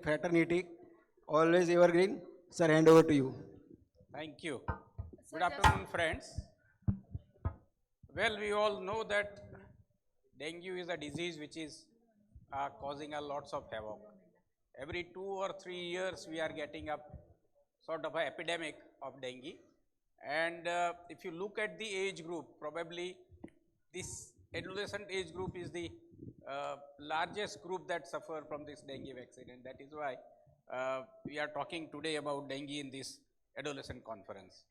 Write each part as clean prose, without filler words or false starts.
fraternity, always evergreen. Sir, hand over to you. Thank you. So Good afternoon, friends. Well, we all know that dengue is a disease which is causing a lots of havoc. Every 2 or 3 years, we are getting a sort of an epidemic of dengue. And if you look at the age group, probably this adolescent age group is the largest group that suffer from this dengue vaccine, and that is why we are talking today about dengue in this adolescent conference.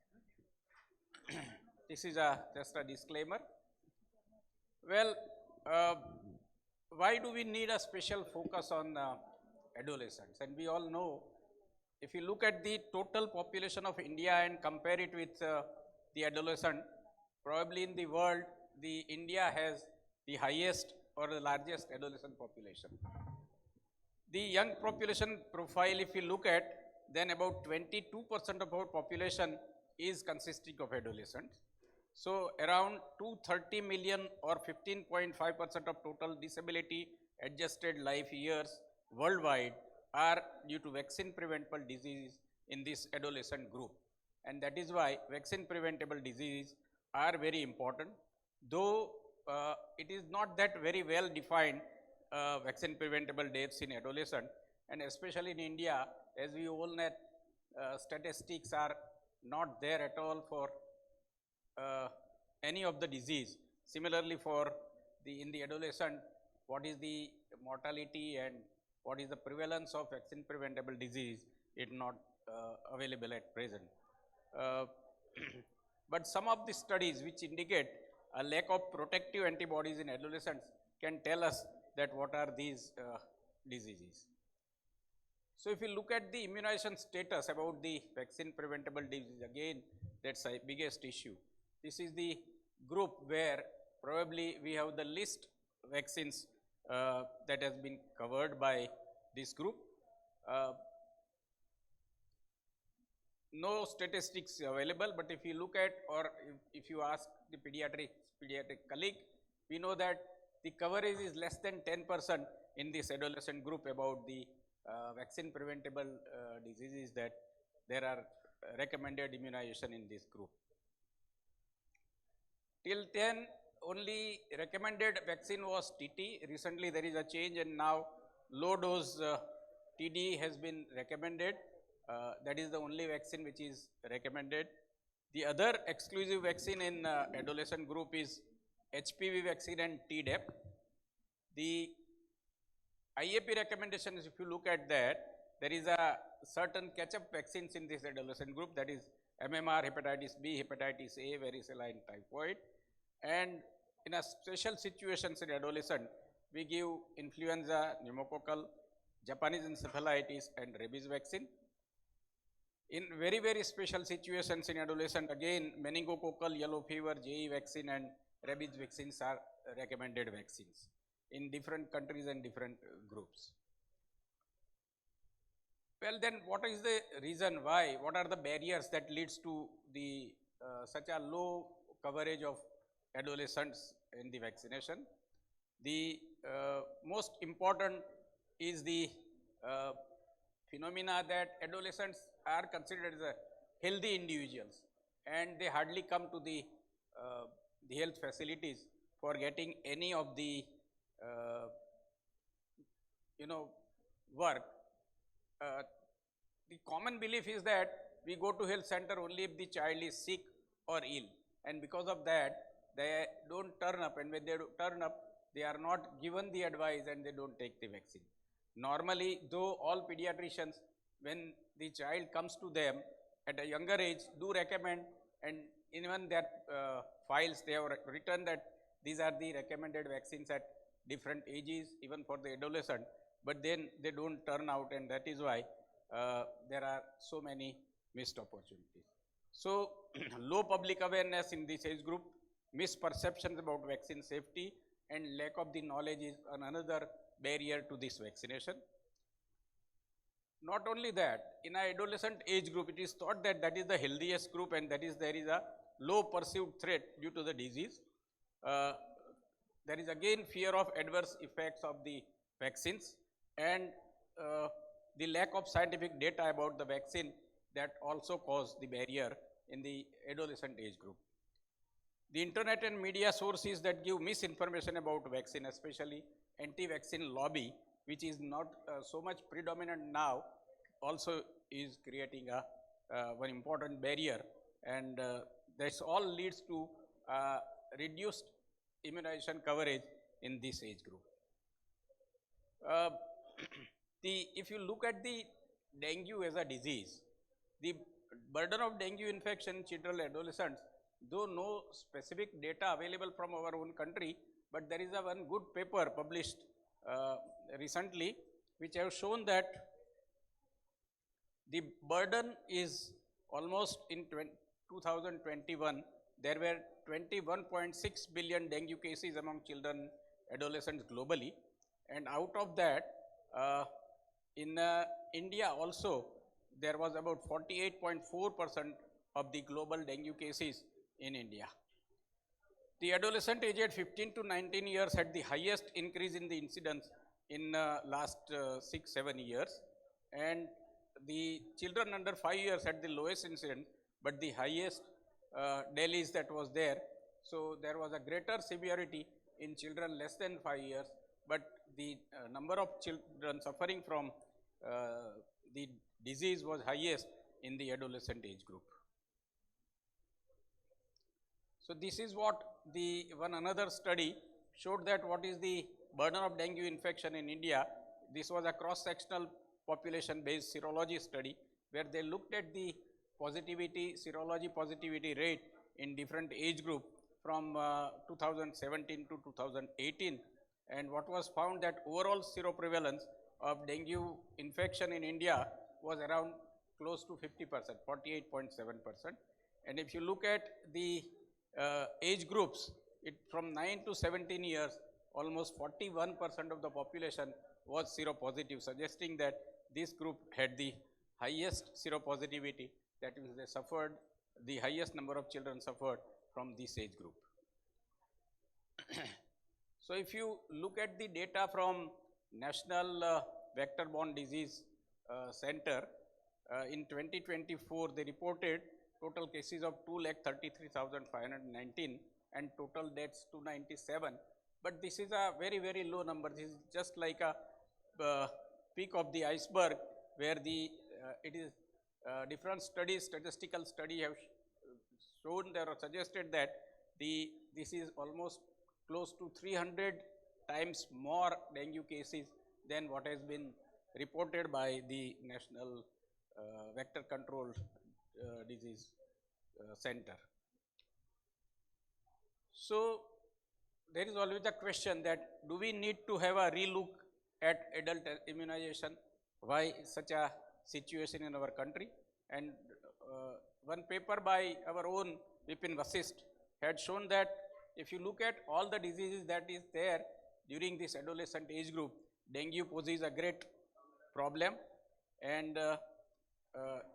This is just a disclaimer. Well, why do we need a special focus on adolescents? And we all know, if you look at the total population of India and compare it with the adolescent, probably in the world, the India has the highest or the largest adolescent population. The young population profile, if you look at, then about 22% of our population is consisting of adolescents. So around 230 million or 15.5% of total disability adjusted life years worldwide are due to vaccine preventable diseases in this adolescent group. And that is why vaccine preventable diseases are very important, though it is not that very well defined vaccine preventable deaths in adolescent, and especially in India, as we all know, statistics are not there at all for any of the disease. Similarly, for in the adolescent, what is the mortality and what is the prevalence of vaccine preventable disease is not available at present. But some of the studies which indicate a lack of protective antibodies in adolescents can tell us that what are these diseases. So if you look at the immunization status about the vaccine preventable disease, again that's a biggest issue. This is the group where probably we have the least vaccines that has been covered by this group. No statistics available, but if you look at, or if you ask the pediatric colleague, we know that the coverage is less than 10% in this adolescent group about the vaccine preventable diseases that there are recommended immunization in this group. Till then, only recommended vaccine was TT. Recently, there is a change, and now low dose TD has been recommended. That is the only vaccine which is recommended. The other exclusive vaccine in adolescent group is HPV vaccine and Tdap. The IAP recommendations, if you look at that, there is a certain catch-up vaccines in this adolescent group, that is MMR, hepatitis B, hepatitis A, varicella and typhoid. And in a special situations in adolescent, we give influenza, pneumococcal, Japanese encephalitis and rabies vaccine. In very, very special situations in adolescent, again meningococcal, yellow fever, JE vaccine and rabies vaccines are recommended vaccines in different countries and different groups. Well, then what is the reason why, what are the barriers that leads to the such a low coverage of adolescents in the vaccination? The most important is the phenomena that adolescents are considered as a healthy individuals, and they hardly come to the health facilities for getting any of the work. The common belief is that we go to health center only if the child is sick or ill, and because of that they don't turn up, and when they turn up they are not given the advice and they don't take the vaccine. Normally, though, all pediatricians, when the child comes to them at a younger age, do recommend, and even their files they have written that these are the recommended vaccines at different ages, even for the adolescent, but then they don't turn out, and that is why there are so many missed opportunities. So low public awareness in this age group, misperceptions about vaccine safety and lack of the knowledge is another barrier to this vaccination. Not only that, in an adolescent age group, it is thought that that is the healthiest group, and that is there is a low perceived threat due to the disease. There is again fear of adverse effects of the vaccines, and the lack of scientific data about the vaccine that also cause the barrier in the adolescent age group. The internet and media sources that give misinformation about vaccine, especially anti-vaccine lobby, which is not so much predominant now, also is creating a one important barrier, and this all leads to reduced immunization coverage in this age group. If you look at the dengue as a disease, the burden of dengue infection in children and adolescents, though no specific data available from our own country, but there is a one good paper published recently, which have shown that the burden is almost in 2021, there were 21.6 billion dengue cases among children, adolescents globally, and out of that, in India also, there was about 48.4% of the global dengue cases in India. The adolescent aged 15 to 19 years had the highest increase in the incidence in last 6-7 years, and the children under 5 years had the lowest incidence, but the highest deaths that was there. So there was a greater severity in children less than 5 years, but the number of children suffering from the disease was highest in the adolescent age group. So this is what the one another study showed, that what is the burden of dengue infection in India. This was a cross-sectional population based serology study where they looked at the positivity, serology positivity rate in different age group from 2017 to 2018, and what was found that overall seroprevalence of dengue infection in India was around close to 50%, 48.7%. And if you look at the age groups, from 9 to 17 years, almost 41% of the population was seropositive, suggesting that this group had the highest seropositivity, that is, they suffered, the highest number of children suffered from this age group. So if you look at the data from National Vector-Borne Disease Center, in 2024, they reported total cases of 2,33,519 and total deaths 297. But this is a very, very low number. This is just like a peak of the iceberg, where the it is different studies, statistical study have shown or suggested that this is almost close to 300 times more dengue cases than what has been reported by the National Vector Control Disease Center. So there is always a question that do we need to have a relook at adult immunization? Why such a situation in our country? And one paper by our own Vipin Vasist had shown that if you look at all the diseases that is there during this adolescent age group, dengue poses a great problem, and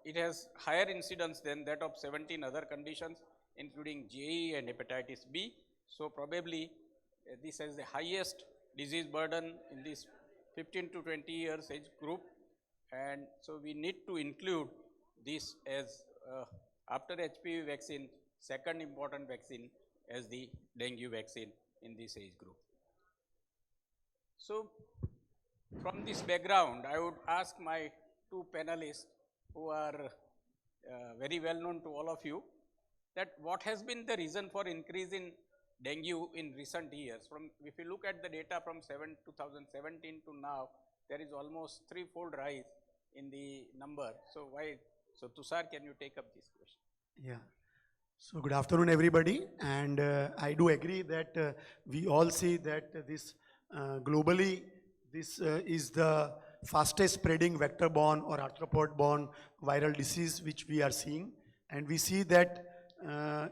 it has higher incidence than that of 17 other conditions, including JE and hepatitis B. So probably this has the highest disease burden in this 15 to 20 years age group, and so we need to include this as after HPV vaccine, second important vaccine as the dengue vaccine in this age group. So from this background, I would ask my two panelists, who are very well known to all of you, that what has been the reason for increase in dengue in recent years? From, if you look at the data from 2017 to now, there is almost threefold rise in the number. So why? So Tushar, can you take up this question? Yeah. So good afternoon, everybody. And I do agree that we all see that this globally, this is the fastest spreading vector-borne or arthropod-borne viral disease which we are seeing. And we see that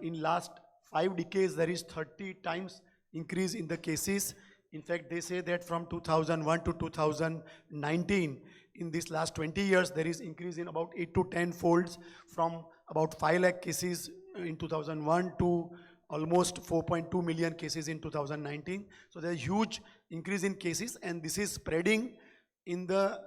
in last 5 decades, there is 30 times increase in the cases. In fact, they say that from 2001 to 2019, in this last 20 years, there is increase in about 8 to 10 folds, from about 5 lakh cases in 2001 to almost 4.2 million cases in 2019. So there's a huge increase in cases, and this is spreading in the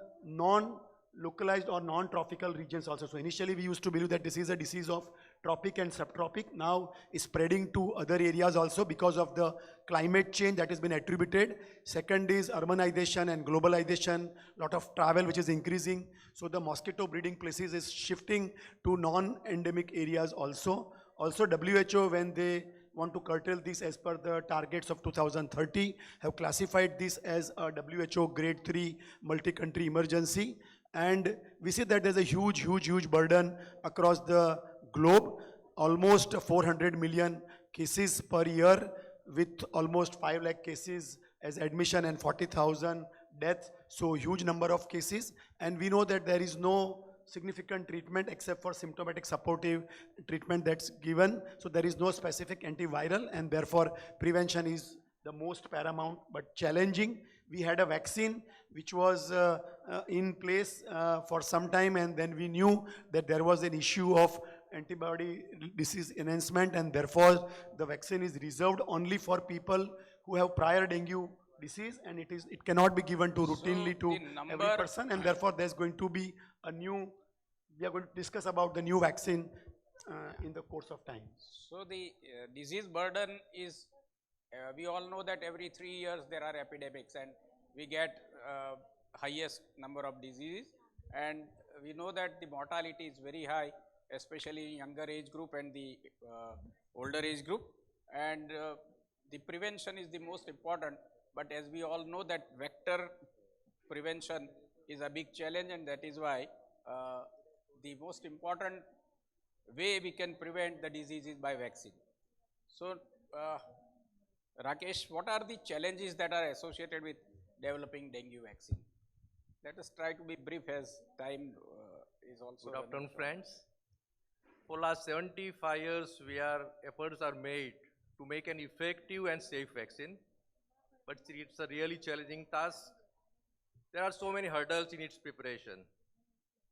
localized or non-tropical regions also. So initially we used to believe that this is a disease of tropic and subtropic. Now it's spreading to other areas also because of the climate change that has been attributed. Second is urbanization and globalization, lot of travel which is increasing. So the mosquito breeding places is shifting to non-endemic areas also. Also WHO, when they want to curtail this as per the targets of 2030, have classified this as a WHO grade 3 multi-country emergency. And we see that there's a huge burden across the globe, almost 400 million cases per year with almost 5 lakh cases as admission and 40,000 deaths. So huge number of cases, and we know that there is no significant treatment except for symptomatic supportive treatment that's given. So there is no specific antiviral, and therefore prevention is the most paramount but challenging. We had a vaccine which was in place for some time, and then we knew that there was an issue of antibody disease enhancement, and therefore the vaccine is reserved only for people who have prior dengue disease, and it cannot be given to routinely to every person, and therefore there's going to be a new, we are going to discuss about the new vaccine in the course of time. So the disease burden is, we all know that every 3 years there are epidemics and we get highest number of diseases, and we know that the mortality is very high, especially in younger age group and the older age group, and the prevention is the most important. But as we all know that vector prevention is a big challenge, and that is why the most important way we can prevent the disease is by vaccine. So Rakesh, what are the challenges that are associated with developing dengue vaccine? Let us try to be brief as time is also. Good afternoon, friends. For last 75 years, efforts are made to make an effective and safe vaccine, but it's a really challenging task. There are so many hurdles in its preparation.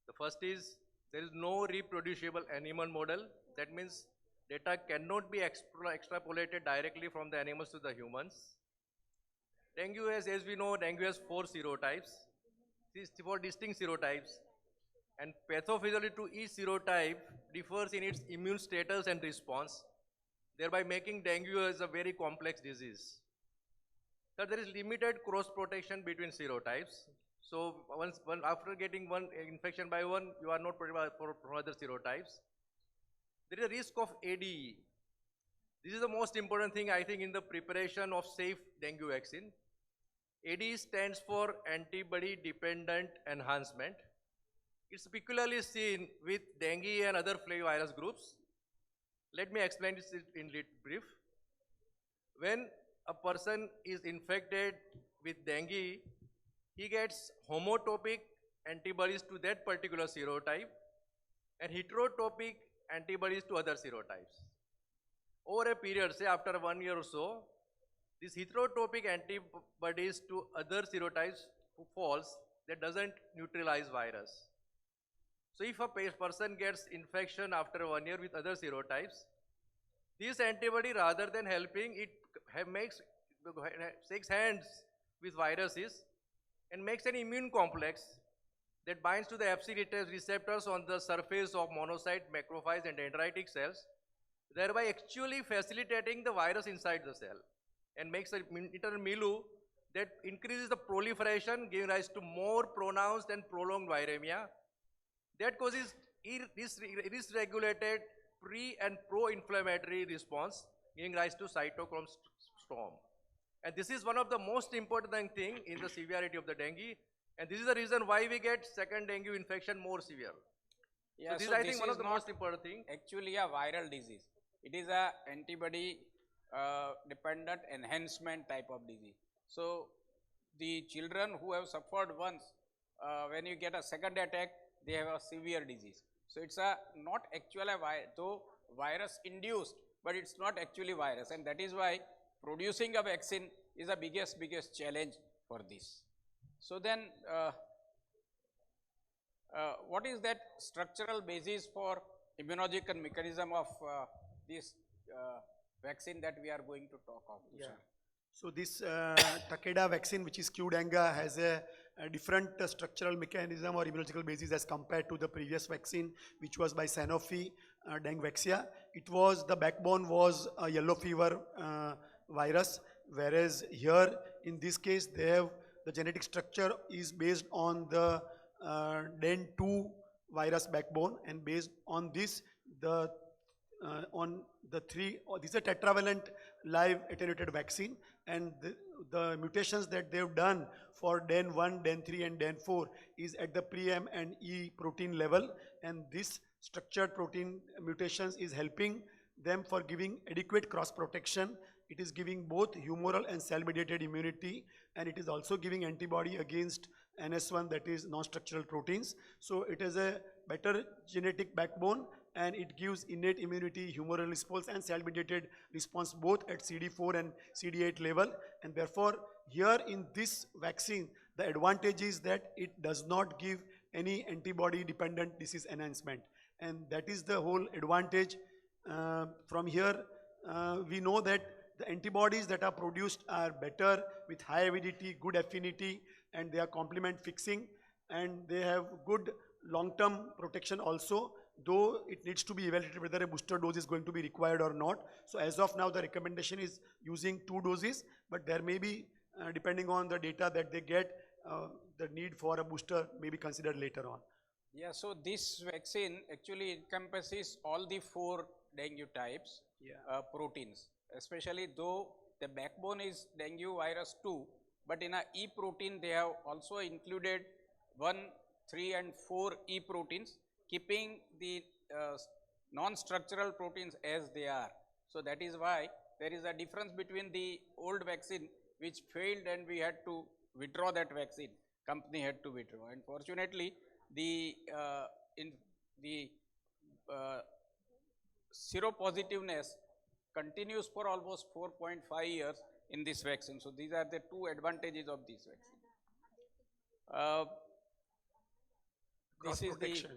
The first is there is no reproducible animal model. That means data cannot be extrapolated directly from the animals to the humans. Dengue has, as we know, dengue has 4 serotypes. These 4 distinct serotypes, and pathophysiology to each serotype differs in its immune status and response, thereby making dengue as a very complex disease. So there is limited cross protection between serotypes. So after getting one infection by one, you are not protected for other serotypes. There is a risk of ADE. This is the most important thing, I think, in the preparation of safe dengue vaccine. ADE stands for antibody dependent enhancement. It's peculiarly seen with dengue and other flavivirus groups. Let me explain this in brief. When a person is infected with dengue, he gets homotopic antibodies to that particular serotype and heterotopic antibodies to other serotypes. Over a period, say after 1 year or so, these heterotopic antibodies to other serotypes falls, that doesn't neutralize virus. So if a person gets infection after 1 year with other serotypes, this antibody, rather than helping, it shakes hands with viruses and makes an immune complex that binds to the Fc receptors on the surface of monocyte, macrophage and dendritic cells, thereby actually facilitating the virus inside the cell and makes an internal milieu that increases the proliferation, giving rise to more pronounced and prolonged viremia. That causes dysregulated pre and pro-inflammatory response, giving rise to cytochrome storm. And this is one of the most important thing in the severity of the dengue, and this is the reason why we get second dengue infection more severe. Yeah, so this so is, I think, one of the most important thing. Actually a viral disease. It is a antibody dependent enhancement type of disease. So the children who have suffered once, when you get a second attack, they have a severe disease. So it's a not actually though virus induced, but it's not actually virus, and that is why producing a vaccine is the biggest challenge for this. So then what is that structural basis for immunological mechanism of this vaccine that we are going to talk of? Yeah. So this Takeda vaccine, which is Dengue, has a different structural mechanism or immunological basis as compared to the previous vaccine, which was by Sanofi, Dengvaxia. The backbone was a yellow fever virus, whereas here, in this case, the genetic structure is based on the DEN2 virus backbone, and based on this, on the this is a tetravalent live attenuated vaccine, and the mutations that they've done for DEN1, DEN3 and DEN4 is at the pre-M and E protein level, and this structured protein mutations is helping them for giving adequate cross protection. It is giving both humoral and cell-mediated immunity, and it is also giving antibody against NS1, that is non-structural proteins. So it is a better genetic backbone, and it gives innate immunity, humoral response and cell-mediated response both at CD4 and CD8 level. And therefore, here in this vaccine, the advantage is that it does not give any antibody-dependent disease enhancement. And that is the whole advantage. From here, we know that the antibodies that are produced are better with high avidity, good affinity, and they are complement fixing, and they have good long-term protection also, though it needs to be evaluated whether a booster dose is going to be required or not. So as of now, the recommendation is using 2 doses, but there may be, depending on the data that they get, the need for a booster may be considered later on. Yeah, so this vaccine actually encompasses all the 4 dengue types, proteins, especially though the backbone is dengue virus 2, but in a E protein they have also included 1, 3 and 4 E proteins, keeping the non-structural proteins as they are. So that is why there is a difference between the old vaccine which failed and we had to withdraw that vaccine, company had to withdraw, and fortunately the seropositiveness continues for almost 4.5 years in this vaccine. So these are the 2 advantages of this vaccine. This is the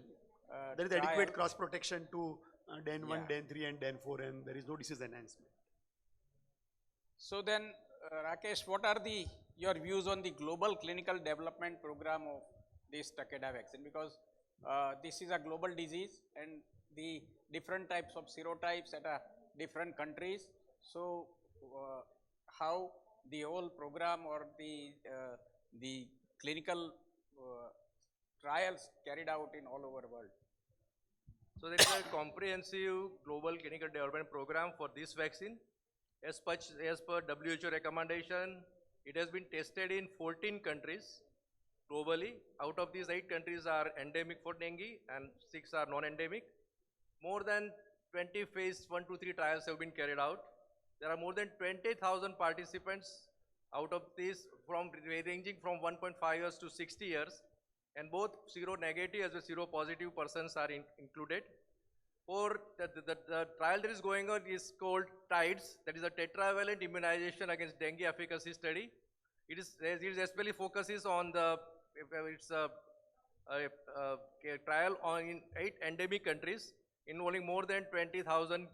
there is trial. adequate cross protection to DEN1, Yeah. DEN3 and DEN4, and there is no disease enhancement. So then, Rakesh, what are your views on the global clinical development program of this Takeda vaccine? Because this is a global disease and the different types of serotypes at different countries. So how the whole program or the clinical trials carried out in all over the world? So there is a comprehensive global clinical development program for this vaccine. As per WHO recommendation, it has been tested in 14 countries globally. Out of these, 8 countries are endemic for dengue and 6 are non-endemic. More than 20 phase 1 to 3 trials have been carried out. There are more than 20,000 participants. Out of these, ranging from 1.5 years to 60 years, and both seronegative as well as seropositive persons are included. For the trial that is going on is called TIDES, that is a tetravalent immunization against dengue efficacy study. It especially focuses on it's a trial in 8 endemic countries involving more than 20,000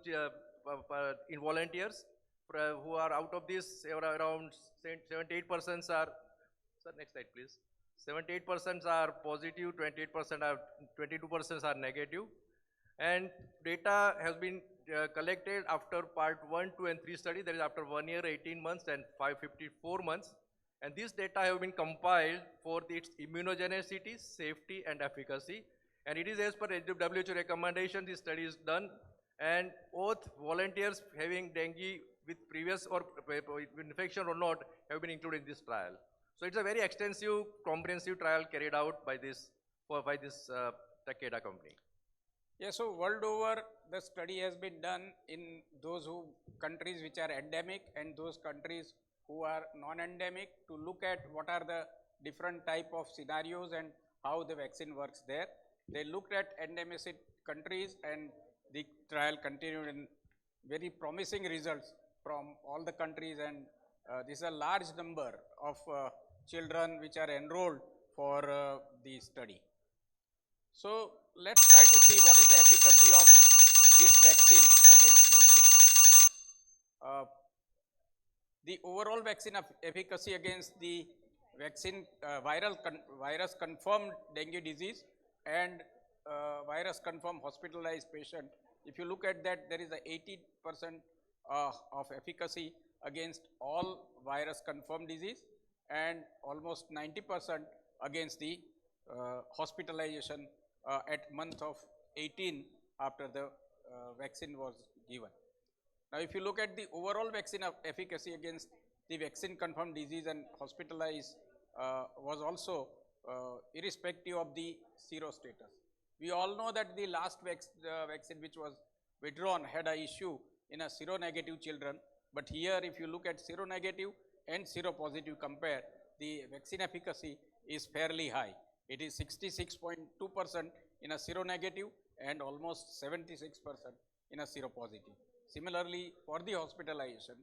volunteers, who are out of this around 78% are, sir, next slide please. 78% are positive, 22% are negative, and data has been collected after part 1, 2 and 3 study, that is after 1 year, 18 months and 554 months, and these data have been compiled for its immunogenicity, safety and efficacy, and it is as per WHO recommendation this study is done, and both volunteers having dengue with previous or infection or not have been included in this trial. So it's a very extensive, comprehensive trial carried out by this Takeda company. Yeah, so world over, the study has been done in those countries which are endemic and those countries who are non-endemic, to look at what are the different type of scenarios and how the vaccine works there. They looked at endemic countries, and the trial continued in very promising results from all the countries, and this is a large number of children which are enrolled for the study. So let's try to see what is the efficacy of this vaccine against dengue. the overall vaccine efficacy against the vaccine virus confirmed dengue disease and virus confirmed hospitalized patient. If you look at that, there is a 80% of efficacy against all virus confirmed disease and almost 90% against the hospitalization at month of 18 after the vaccine was given. Now, if you look at the overall vaccine efficacy against the vaccine confirmed disease and hospitalized was also irrespective of the sero status. We all know that the last vaccine which was withdrawn had an issue in a seronegative children, but here if you look at seronegative and seropositive compare, the vaccine efficacy is fairly high. It is 66.2% in a seronegative and almost 76% in a seropositive. Similarly, for the hospitalization,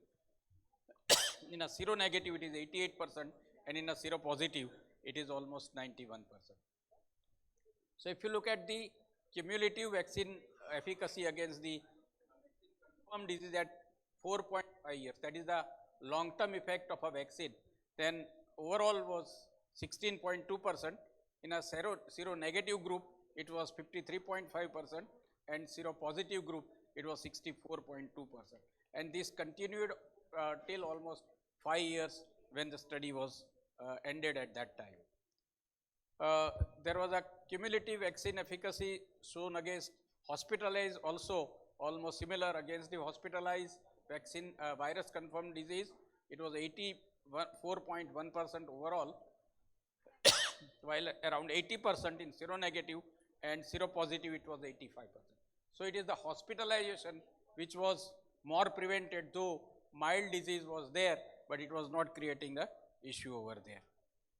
in a seronegative it is 88% and in a seropositive it is almost 91%. So, if you look at the cumulative vaccine efficacy against the confirmed disease at 4.5 years, that is the long term effect of a vaccine, then overall was 16.2%. In a seronegative group, it was 53.5% and seropositive group, it was 64.2%. And this continued till almost 5 years when the study was ended at that time. There was a cumulative vaccine efficacy shown against hospitalized also almost similar against the hospitalized vaccine virus confirmed disease. It was 84.1% overall, while around 80% in seronegative and seropositive it was 85%. So, it is the hospitalization which was more prevented, though mild disease was there, but it was not creating the issue over there.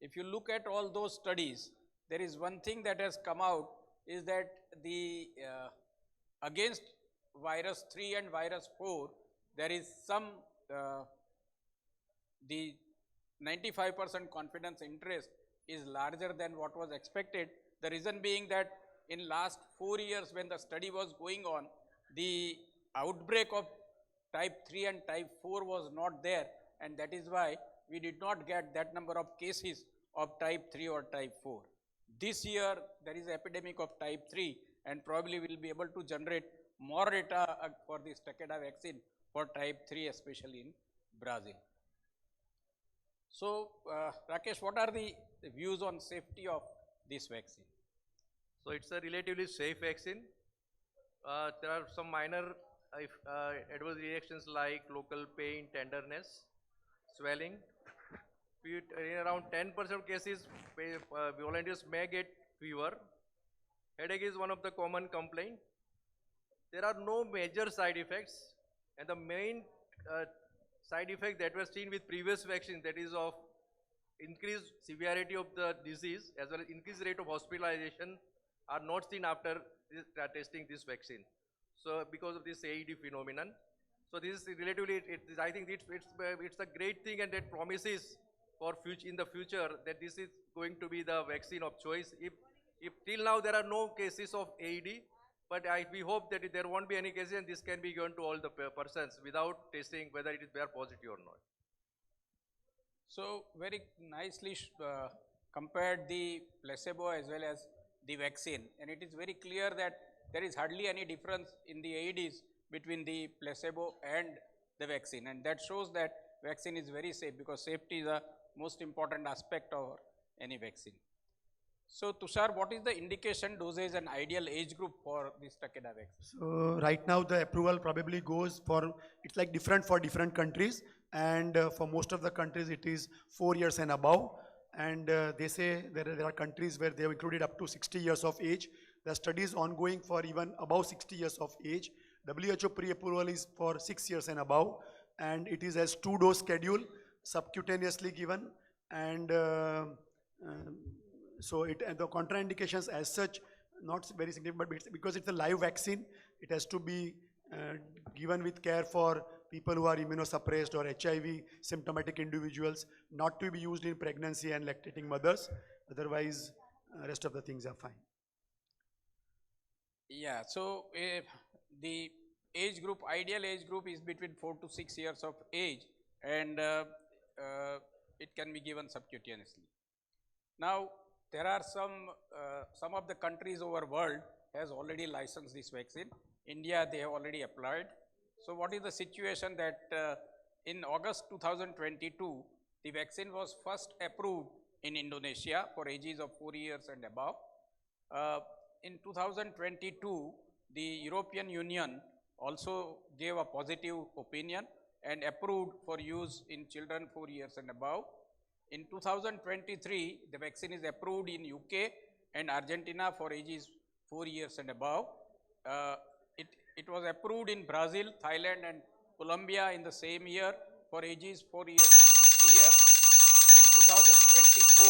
If you look at all those studies, there is one thing that has come out is that the against virus 3 and virus 4, there is some the 95% confidence interest is larger than what was expected. The reason being that in last 4 years when the study was going on, the outbreak of type 3 and type 4 was not there, and that is why we did not get that number of cases of type 3 or type 4. This year there is an epidemic of type 3 and probably we will be able to generate more data for this Takeda vaccine for type 3, especially in Brazil. So, Rakesh, what are the views on safety of this vaccine? So it's a relatively safe vaccine. There are some minor adverse reactions like local pain, tenderness, swelling. In around 10% of cases, volunteers may get fever. Headache is one of the common complaints. There are no major side effects, and the main side effect that was seen with previous vaccine, that is of increased severity of the disease as well as increased rate of hospitalization, are not seen after testing this vaccine. So because of this AED phenomenon, so this is relatively, I think it's a great thing, and that promises for in the future that this is going to be the vaccine of choice. If till now there are no cases of AED, but we hope that there won't be any cases and this can be given to all the persons without testing whether it is positive or not. So very nicely compared the placebo as well as the vaccine, and it is very clear that there is hardly any difference in the AEDs between the placebo and the vaccine, and that shows that vaccine is very safe, because safety is the most important aspect of any vaccine. So Tushar, what is the indication, dosage and ideal age group for this Takeda vaccine? So right now the approval probably goes for, it's like different for different countries, and for most of the countries it is 4 years and above, and they say there are countries where they have included up to 60 years of age. The study is ongoing for even above 60 years of age. WHO pre-approval is for 6 years and above, and it is as 2-dose schedule, subcutaneously given, and so the contraindications as such not very significant, but because it's a live vaccine, it has to be given with care for people who are immunosuppressed or HIV symptomatic individuals, not to be used in pregnancy and lactating mothers. Otherwise, rest of the things are fine. Yeah, so the age group, ideal age group is between 4 to 6 years of age, and it can be given subcutaneously. Now, there are some of the countries over world has already licensed this vaccine. India, they have already applied. So what is the situation that in August 2022, the vaccine was first approved in Indonesia for ages of 4 years and above. In 2022, the European Union also gave a positive opinion and approved for use in children 4 years and above. In 2023, the vaccine is approved in UK and Argentina for ages 4 years and above. It was approved in Brazil, Thailand and Colombia in the same year for ages 4 years to 60 years. In 2024,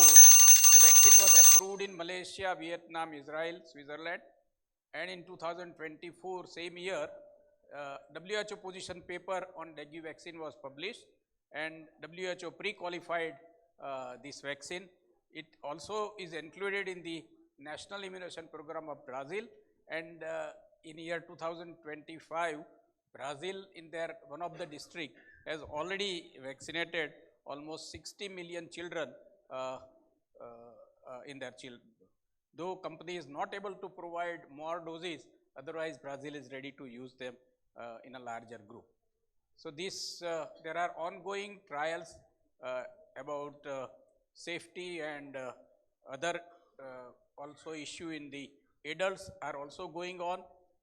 the vaccine was approved in Malaysia, Vietnam, Israel, Switzerland, and in 2024, same year, WHO position paper on dengue vaccine was published, and WHO pre-qualified this vaccine. It also is included in the National Immunization Program of Brazil, and in year 2025, Brazil in their one of the district has already vaccinated almost 60 million children in their children. Though company is not able to provide more doses, otherwise Brazil is ready to use them in a larger group. So this, there are ongoing trials about safety and other also issue in the adults are also going on.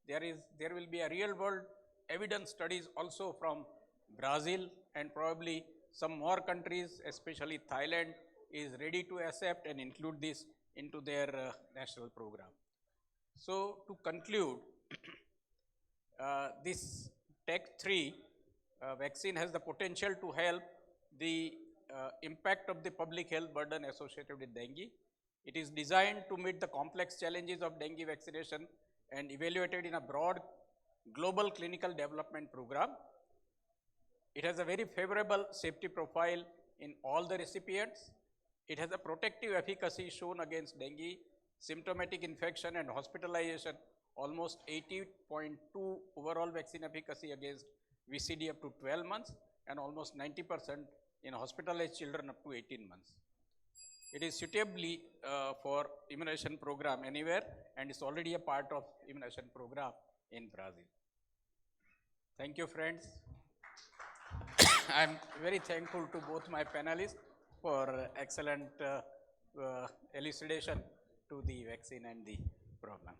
There will be a real world evidence studies also from Brazil, and probably some more countries, especially Thailand, is ready to accept and include this into their national program. So to conclude, this TEC3 vaccine has the potential to help the impact of the public health burden associated with dengue. It is designed to meet the complex challenges of dengue vaccination and evaluated in a broad global clinical development program. It has a very favorable safety profile in all the recipients. It has a protective efficacy shown against dengue, symptomatic infection and hospitalization, almost 80.2 overall vaccine efficacy against VCD up to 12 months, and almost 90% in hospitalized children up to 18 months. It is suitably for immunization program anywhere, and is already a part of immunization program in Brazil. Thank you, friends. I am very thankful to both my panelists for excellent elucidation to the vaccine and the problem.